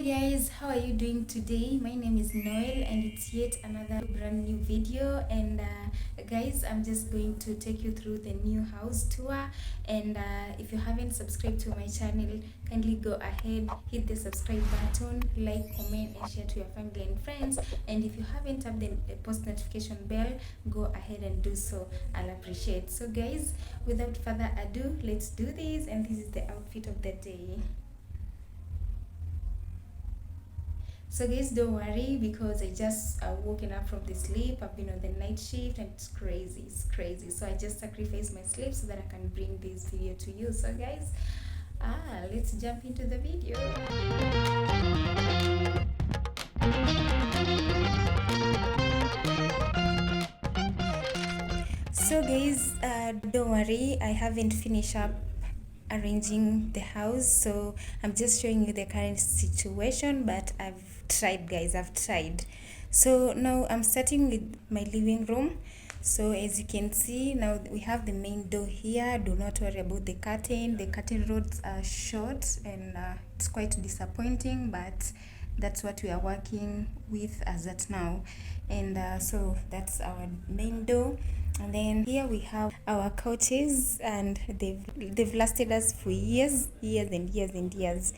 Hi guys, how are you doing today? My name is Noel and it's yet another brand new video. And guys, I'm just going to take you through the new house tour. And if you haven't subscribed to my channel, kindly go ahead, hit the subscribe button, like, comment and share to your family and friends. And if you haven't tapped the post notification bell, go ahead and do so. I'll appreciate. So guys, without further ado, let's do this. And this is the outfit of the day. So guys, don't worry because I just woken up from the sleep. I've been on the night shift and it's crazy. So I just sacrificed my sleep so that I can bring this video to you. So guys, let's jump into the video. So guys, don't worry, I haven't finished up arranging the house, so I'm just showing you the current situation, but I've tried guys, I've tried. So now I'm starting with my living room. So as you can see, now we have the main door here. Do not worry about the curtain rods are short and it's quite disappointing, but that's what we are working with as at now. And so that's our main door. And then here we have our couches, and they've lasted us for years and years.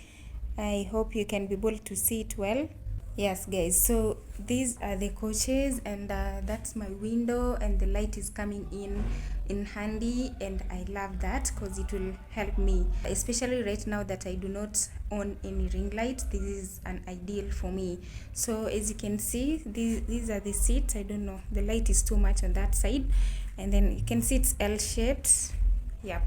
I hope you can be able to see it well. Yes guys, so these are the couches, and that's my window, and the light is coming in handy, and I love that because it will help me, especially right now that I do not own any ring light. This is an ideal for me. So as you can see, these are the seats. I don't know, the light is too much on that side, and then you can see it's L-shaped. Yep.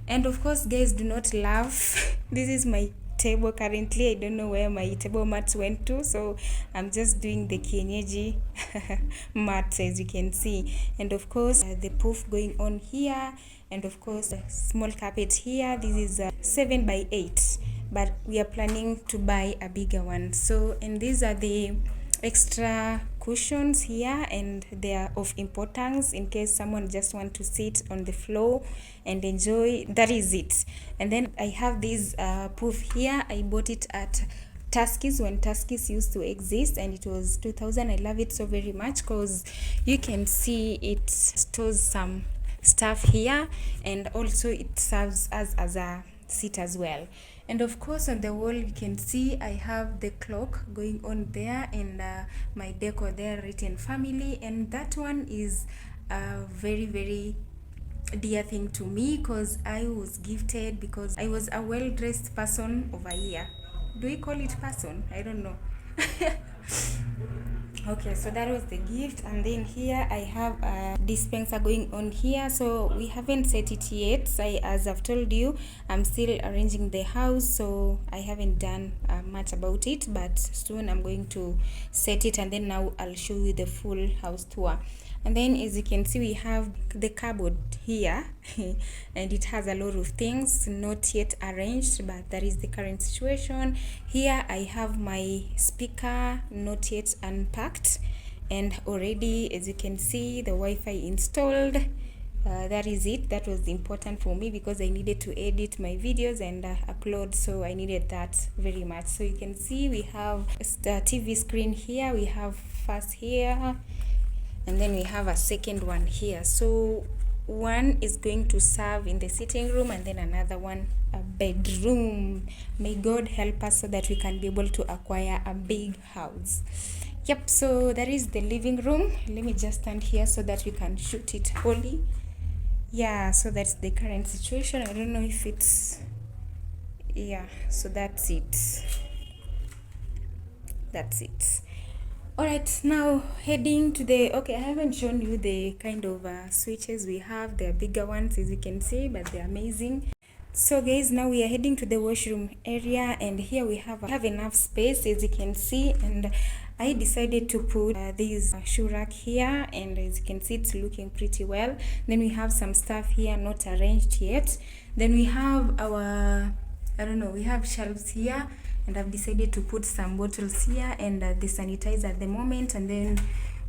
And of course guys, do not laugh. This is my table currently. I don't know where my table mats went to, so I'm just doing the kienyeji mats, as you can see. And of course the poof going on here, and of course a small carpet here. This is 7 by 8, but we are planning to buy a bigger one. So, and these are the extra cushions here, and they are of importance in case someone just want to sit on the floor and enjoy. That is it. And then I have this poof here. I bought it at Tuskys when Tuskys used to exist, and it was 2000. I love it so very much because you can see it stores some stuff here, and also it serves us as a seat as well. And of course on the wall you can see I have the clock going on there, and my decor there written family, and that one is a very dear thing to me because I was gifted, because I was a well-dressed person of a year. Do we call it person? I don't know. Okay, so that was the gift. And then here I have a dispenser going on here. So we haven't set it yet. As I've told you, I'm still arranging the house, so I haven't done much about it, but soon I'm going to set it, and then now I'll show you the full house tour. And then as you can see, we have the cupboard here and it has a lot of things not yet arranged, but that is the current situation. Here I have my speaker not yet unpacked, and already, as you can see, the Wi-Fi installed. That is it. That was important for me because I needed to edit my videos and upload, so I needed that very much. So you can see we have the TV screen here, we have first here, and then we have a second one here. So one is going to serve in the sitting room, and then another one a bedroom. May God help us so that we can be able to acquire a big house. Yep, so that is the living room. Let me just stand here so that we can shoot it wholly. Yeah, so that's the current situation. I don't know if it's, yeah, so that's it. Alright, now heading to the, okay, I haven't shown you the kind of switches we have. They're bigger ones, as you can see, but they're amazing. So guys, now we are heading to the washroom area, and here we have enough space, as you can see, and I decided to put this shoe rack here, and as you can see, it's looking pretty well. Then we have some stuff here not arranged yet. Then we have our, I don't know, we have shelves here, and I've decided to put some bottles here and the sanitizer at the moment. And then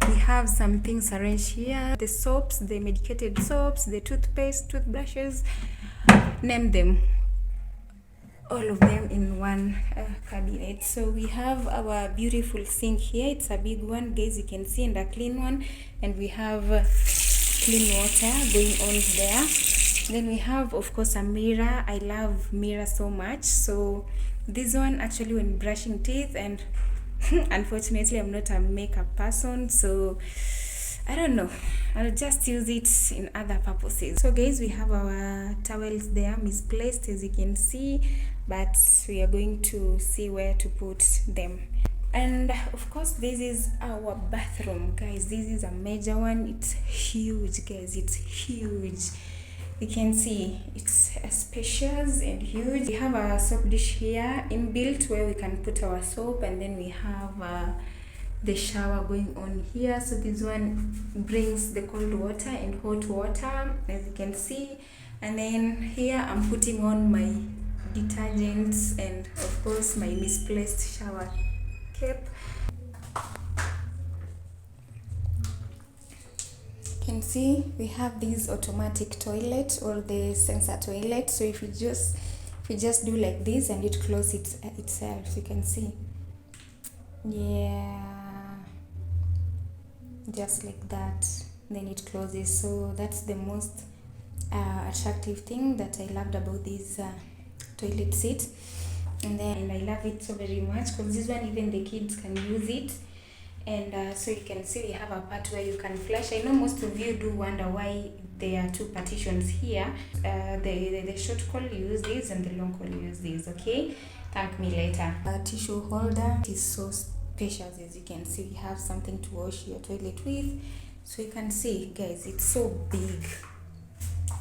we have some things arranged here, the soaps, the medicated soaps, the toothpaste, toothbrushes, name them. all of them in one cabinet. So we have our beautiful sink here. It's a big one, guys, you can see, and a clean one, and we have clean water going on there. Then we have, of course, a mirror. I love mirror so much. So this one, actually, when brushing teeth, and unfortunately I'm not a makeup person, so I don't know, I'll just use it in other purposes. So guys, we have our towels there misplaced, as you can see, but we are going to see where to put them. And of course, this is our bathroom, guys. This is a major one. It's huge, guys. It's huge. You can see it's spacious and huge. We have a soap dish here inbuilt where we can put our soap, and then we have the shower going on here. So this one brings the cold water and hot water, as you can see. And then here I'm putting on my detergents and of course my misplaced shower cap. You can see we have this automatic toilet or the sensor toilet. So if you just do like this and it closes itself, you can see, yeah, just like that, then it closes. So that's the most attractive thing that I loved about this toilet seat. And then I love it so very much because this one, even the kids can use it. And so you can see we have a part where you can flush. I know most of you do wonder why there are two partitions here. The short call use this and the long call use this, okay? Thank me later. A tissue holder is so spacious, as you can see. You have something to wash your toilet with. So you can see, guys, it's so big.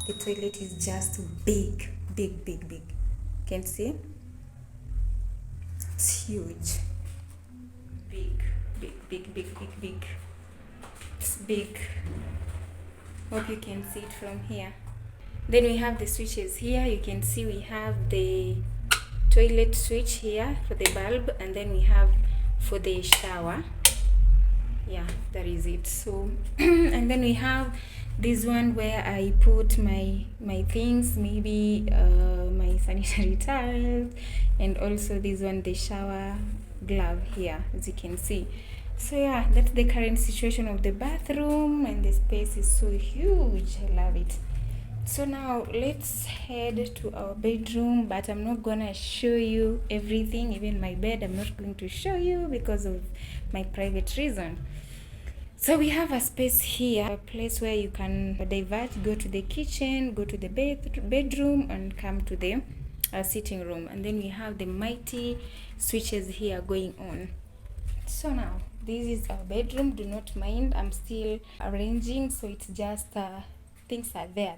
The toilet is just big. You can see? It's huge. Big. It's big. Hope you can see it from here. Then we have the switches here. You can see we have the toilet switch here for the bulb, and then we have for the shower. Yeah, that is it. So and then we have this one where I put my things, maybe my sanitary towels, and also this one, the shower glove here, as you can see. So yeah, that's the current situation of the bathroom, and the space is so huge. I love it. So now let's head to our bedroom, but I'm not gonna show you everything. Even my bed I'm not going to show you because of my private reason. So we have a space here, a place where you can divert, go to the kitchen, go to the bedroom, and come to the sitting room. And then we have the mighty switches here going on. So now this is our bedroom. Do not mind, I'm still arranging, so it's just things are there.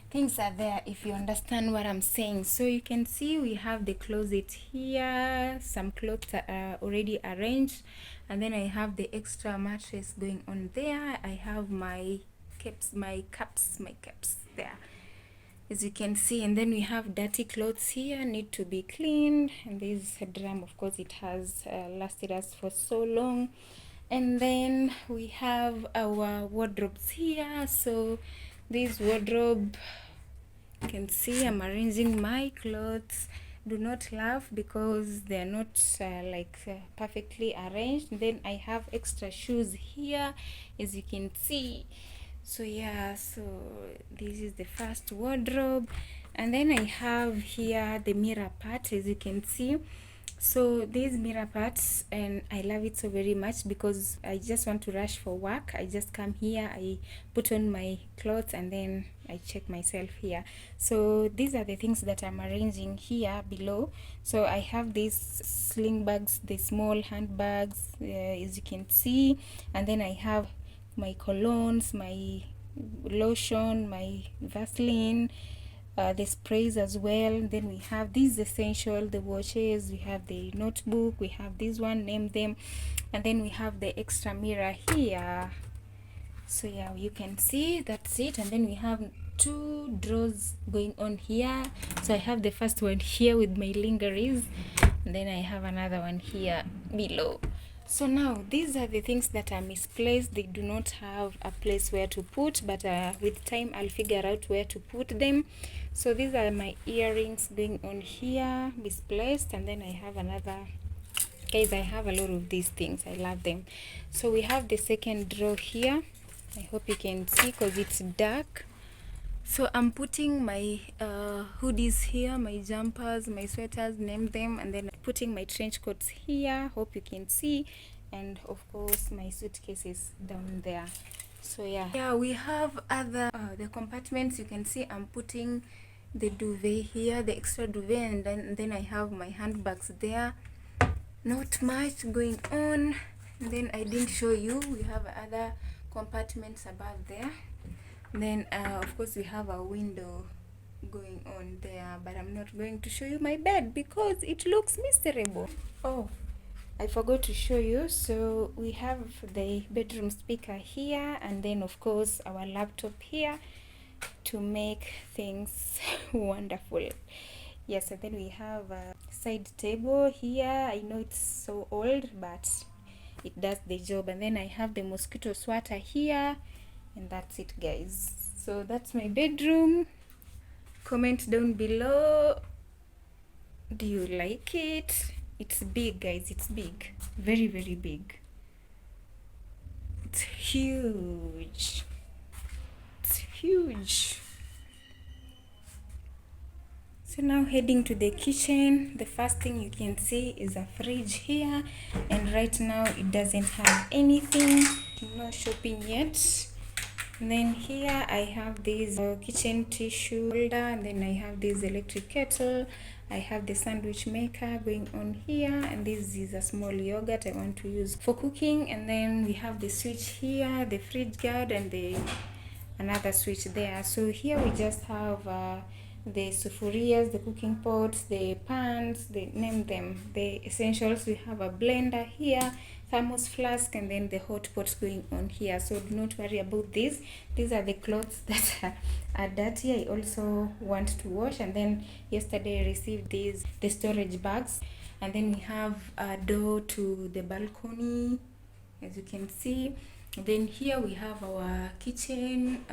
Things are there, if you understand what I'm saying. So you can see we have the closet here. Some clothes are already arranged, and then I have the extra mattress going on there. I have my caps there, as you can see. And then we have dirty clothes here, need to be cleaned. And this drum, of course, it has lasted us for so long. And then we have our wardrobes here. So this wardrobe, you can see I'm arranging my clothes. Do not laugh because they're not perfectly arranged. Then I have extra shoes here, as you can see. So yeah, so this is the first wardrobe. And then I have here the mirror part, as you can see. So these mirror parts, and I love it so very much because I just want to rush for work. I just come here, I put on my clothes, and then I check myself here. So these are the things that I'm arranging here below. So I have these sling bags, the small handbags, as you can see. And then I have my colognes, my lotion, my Vaseline, the sprays as well. Then we have these essential, the watches, we have the notebook, we have this one, name them. And then we have the extra mirror here. So yeah, you can see, that's it. And then we have two drawers going on here. So I have the first one here with my lingeries, and then I have another one here below So now these are the things that are misplaced. They do not have a place where to put, but with time I'll figure out where to put them. So these are my earrings going on here, misplaced, and then I have another. Guys, I have a lot of these things. I love them. So we have the second drawer here. I hope you can see because it's dark. So I'm putting my hoodies here, my jumpers, my sweaters, name them, and then putting my trench coats here. Hope you can see, and of course my suitcases down there. So yeah, we have other the compartments. You can see I'm putting the duvet here, the extra duvet, and then I have my handbags there. Not much going on. And then I didn't show you, we have other compartments above there. Then of course we have a window going on there, but I'm not going to show you my bed because it looks miserable. Oh, I forgot to show you. So we have the bedroom speaker here, and then of course our laptop here to make things wonderful. Yes, and then we have a side table here. I know it's so old, but it does the job. And then I have the mosquito swatter here, and that's it, guys. So that's my bedroom. Comment down below, do you like it? It's big, guys. It's big, very, very big. It's huge. It's huge. So now heading to the kitchen. The first thing you can see is a fridge here, and right now it doesn't have anything. No shopping yet. And then here I have this kitchen tissue holder, and then I have this electric kettle. I have the sandwich maker going on here, and this is a small yogurt I want to use for cooking. And then we have the switch here, the fridge guard, and the another switch there. So here we just have the sufurias, the cooking pots, the pans, they name them, the essentials. We have a blender here, thermos flask, and then the hot pot going on here. So do not worry about this. These are the clothes that are dirty. I also want to wash. And then yesterday I received these, the storage bags. And then we have a door to the balcony, as you can see. Then here we have our kitchen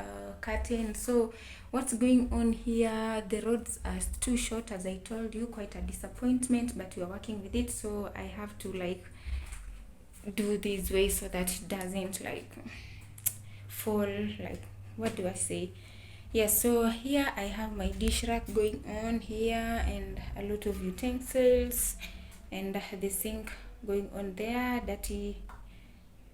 curtain. So what's going on here, the roads are too short, as I told you, quite a disappointment, but we are working with it. So I have to like do this way so that it doesn't like fall, like, what do I say? Yes, so here I have my dish rack going on here, and a lot of utensils, and the sink going on there, dirty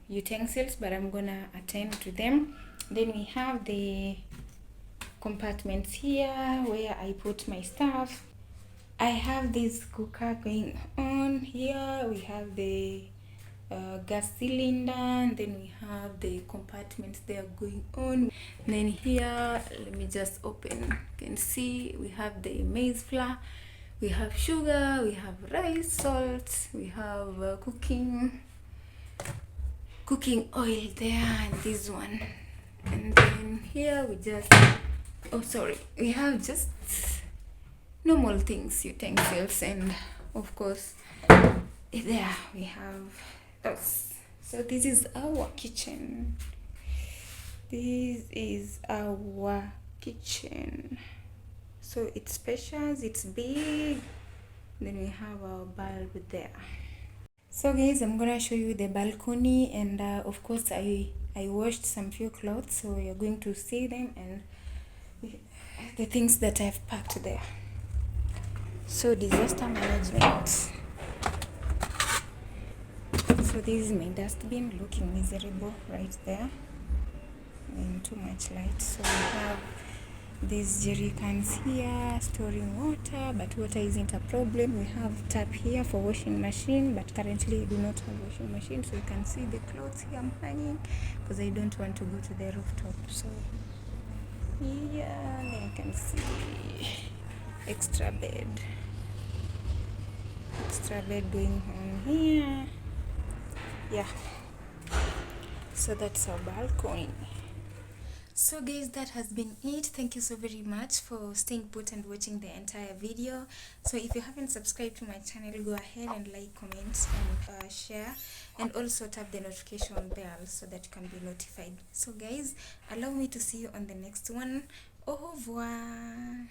utensils, but I'm gonna attend to them. Then we have the compartments here where I put my stuff. I have this cooker going on here. We have the gas cylinder, and then we have the compartments there going on. And then here, let me just open. You can see we have the maize flour, we have sugar, we have rice, salt, we have cooking oil there, and this one. And then here we just, we have just normal things, utensils, and of course there we have those. So this is our kitchen. This is our kitchen. So it's spacious, it's big. Then we have our bulb there. So guys, I'm gonna show you the balcony, and of course I washed some few clothes, so you're going to see them and the things that I've packed there. So disaster management. So this is my dustbin, looking miserable right there, and too much light. So we have these jerry cans here storing water, but water isn't a problem. We have tap here for washing machine, but currently I do not have washing machine, so you can see the clothes here I'm hanging because I don't want to go to the rooftop. So yeah, then you can see extra bed going on here. Yeah, so that's our balcony. So guys, that has been it. Thank you so very much for staying put and watching the entire video. So if you haven't subscribed to my channel, go ahead and like, comment, and share, and also tap the notification bell so that you can be notified. So guys, allow me to see you on the next one. Au revoir.